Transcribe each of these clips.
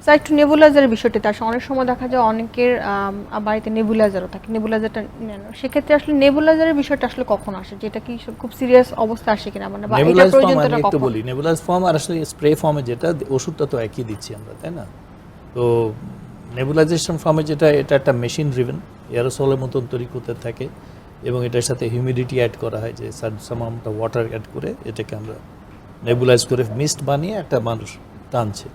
Sir একটু নেবুলাইজারের বিষয়টিতে আসলে অনেক সময় দেখা যায় অনেকের বাড়িতে নেবুলাইজারও থাকে, নেবুলাইজারটা নেন, সেক্ষেত্রে আসলে নেবুলাইজারের বিষয়টা আসলে কখন আসে, যেটা কি খুব সিরিয়াস অবস্থা আসে কিনা, মানে বা এটা প্রয়োজনটা একটু কখন? বলি, নেবুলাইজ ফর্ম আর আসলে স্প্রে ফর্মে যেটা ওষুধটা তো একই দিচ্ছি আমরা, তাই না? তো নেবুলাইজেশন ফর্মে যেটা, এটা একটা মেশিন ড্রিভেন এয়ারোসলের মতন তৈরি করতে থাকে এবং এটার সাথে হিউমিডিটি অ্যাড করা হয়, যে some amount of water add করে এটাকে আমরা নেবুলাইজ করে মিস্ট বানিয়ে একটা মানুষ টানছে।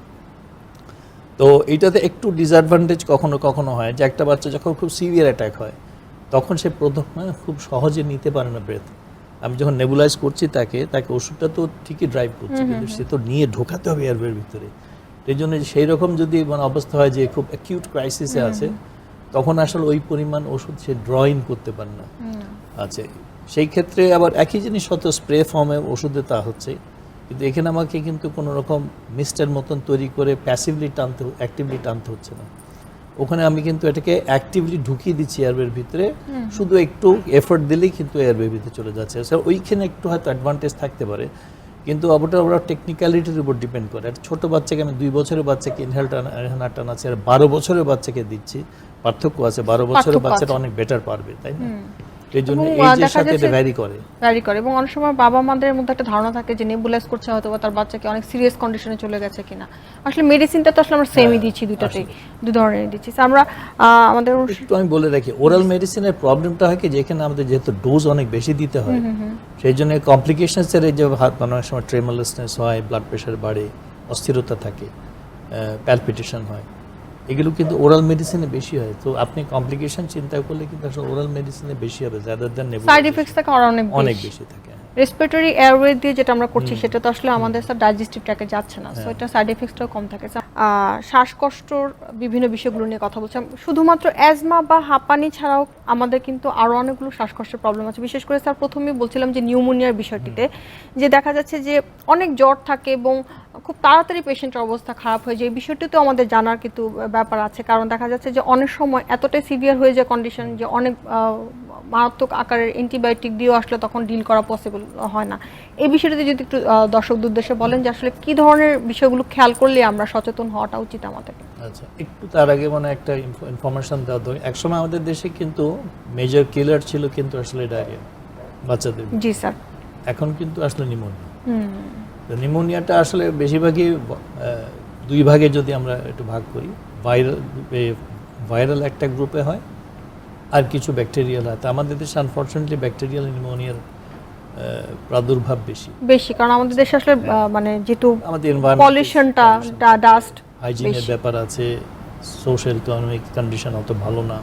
তো এইটাতে একটু ডিসঅ্যাডভান্টেজ কখনো কখনো হয় যে একটা বাচ্চা যখন খুব সিভিয়ার অ্যাটাক হয় তখন সে প্রথমে খুব সহজে নিতে পারে না ব্রেথ। আমি যখন নেবুলাইজ করছি তাকে ওষুধটা তো ঠিকই ড্রাইভ করছে, কিন্তু সে তো নিয়ে ঢোকাতে হবে এয়ারওয়ের ভিতরে। এই জন্য সেই রকম যদি মানে অবস্থা হয় যে খুব অ্যাকিউট ক্রাইসিসে আছে, তখন আসলে ওই পরিমাণ ওষুধ সে ড্র ইন করতে পারে না। আচ্ছা, সেই ক্ষেত্রে আবার একই জিনিস হয়তো স্প্রে ফর্মে ওষুধে তা হচ্ছে, কিন্তু এখানে আমাকে কিন্তু কোনো রকম মিস্টের মতন তৈরি করে প্যাসিভলি টানতে, অ্যাক্টিভলি টানতে হচ্ছে না। ওখানে আমি কিন্তু এটাকে অ্যাক্টিভলি ঢুকিয়ে দিচ্ছি এয়ারওয়ের ভিতরে, শুধু একটু এফোর্ট দিলেই কিন্তু এয়ারওয়ের ভিতরে চলে যাচ্ছে। স্যার ওইখানে একটু হয়তো অ্যাডভান্টেজ থাকতে পারে, কিন্তু ওরা টেকনিক্যালিটির উপর ডিপেন্ড করে। একটা ছোটো বাচ্চাকে আমি 2 বছরের বাচ্চাকে ইনহেল টানাচ্ছি আর 12 বছরের বাচ্চাকে দিচ্ছি, পার্থক্য আছে। 12 বছরের বাচ্চাটা অনেক বেটার পারবে, তাই না? এই জন্য এজের সাথে এটা ভ্যারি করে এবং অনেক সময় বাবা মাদের মধ্যে একটা ধারণা থাকে যে নেবুলাইজ করছে হয়তো তার বাচ্চাকে অনেক সিরিয়াস কন্ডিশনে চলে গেছে কিনা। আসলে মেডিসিনটা তো আসলে আমরা সেমই দিচ্ছি, দুটাতেই দুই ধরনের দিচ্ছি। আমরা আমাদের একটু আমি বলে রাখি, ওরাল মেডিসিনের প্রবলেমটা হয় কি, যেখানে আমাদের যেহেতু ডোজ অনেক বেশি দিতে হয়, সেই জন্য কমপ্লিকেশনসের এই যে অনেক সময় ট্রেমোলেসনেস হয়, ব্লাড প্রেশার বাড়ে, অস্থিরতা থাকে, প্যালপিটেশন হয়, এগুলো কিন্তু ওরাল মেডিসিনে বেশি হয়। তো আপনি কমপ্লিকেশন চিন্তা করলে কিন্তু আসলে ওরাল মেডিসিনে বেশি হবে, rather than nebulisation. Side effects থাকে অনেক বেশি থাকে। রেসপিরেটরি এয়ারওয়ে দিয়ে যেটা আমরা করছি সেটা তো আসলে আমাদের স্যার ডাইজেস্টিভ ট্র্যাকে যাচ্ছে না, সো এটা সাইড এফেক্টসটাও কম থাকে। শ্বাসকষ্টর বিভিন্ন বিষয়গুলো নিয়ে কথা বলছিলাম। শুধুমাত্র অ্যাজমা বা হাঁপানি ছাড়াও আমাদের কিন্তু আরও অনেকগুলো শ্বাসকষ্টের প্রবলেম আছে। বিশেষ করে স্যার প্রথমেই বলছিলাম যে নিউমোনিয়ার বিষয়টিতে, যে দেখা যাচ্ছে যে অনেক জ্বর থাকে এবং খুব তাড়াতাড়ি পেশেন্টের অবস্থা খারাপ হয়ে যায়। এই বিষয়টিতেও আমাদের জানার কিন্তু ব্যাপার আছে, কারণ দেখা যাচ্ছে যে অনেক সময় এতটাই সিভিয়ার হয়ে যায় কন্ডিশন যে অনেক মারাত্মক আকারের অ্যান্টিবায়োটিক দিয়েও আসলে তখন ডিল করা পসিবল হয় না। এই বিষয়টিতে যদি একটু দর্শকদের উদ্দেশ্যে বলেন যে আসলে কি ধরনের বিষয়গুলো খেয়াল করলে আমরা সচেতন হওয়াটা উচিত আমাদের। আচ্ছা, একটু তার আগে মানে একটা ইনফরমেশন দেওয়া দরকার। একসময় আমাদের দেশে কিন্তু মেজর কিলার ছিল কিন্তু আসলে ডায়রিয়া বাচ্চাদের। জি স্যার। এখন কিন্তু আসলে নিউমোনিয়া। নিউমোনিয়াটা আসলে বেশিরভাগই 2 ভাগে যদি আমরা একটু ভাগ করি, ভাইরাল একটা গ্রুপে হয় আর কিছু ব্যাকটেরিয়াল হয়। তো আমাদের দেশে আনফরচুনেটলি ব্যাকটেরিয়াল নিউমোনিয়ার প্রাদুর্ভাব বেশি, কারণ আমাদের দেশে আসলে মানে যেহেতু আমাদের পলিউশনটা, ডাস্ট, হাইজিনের ব্যাপার আছে, সোশ্যাল ইকোনমিক কন্ডিশন অত ভালো না।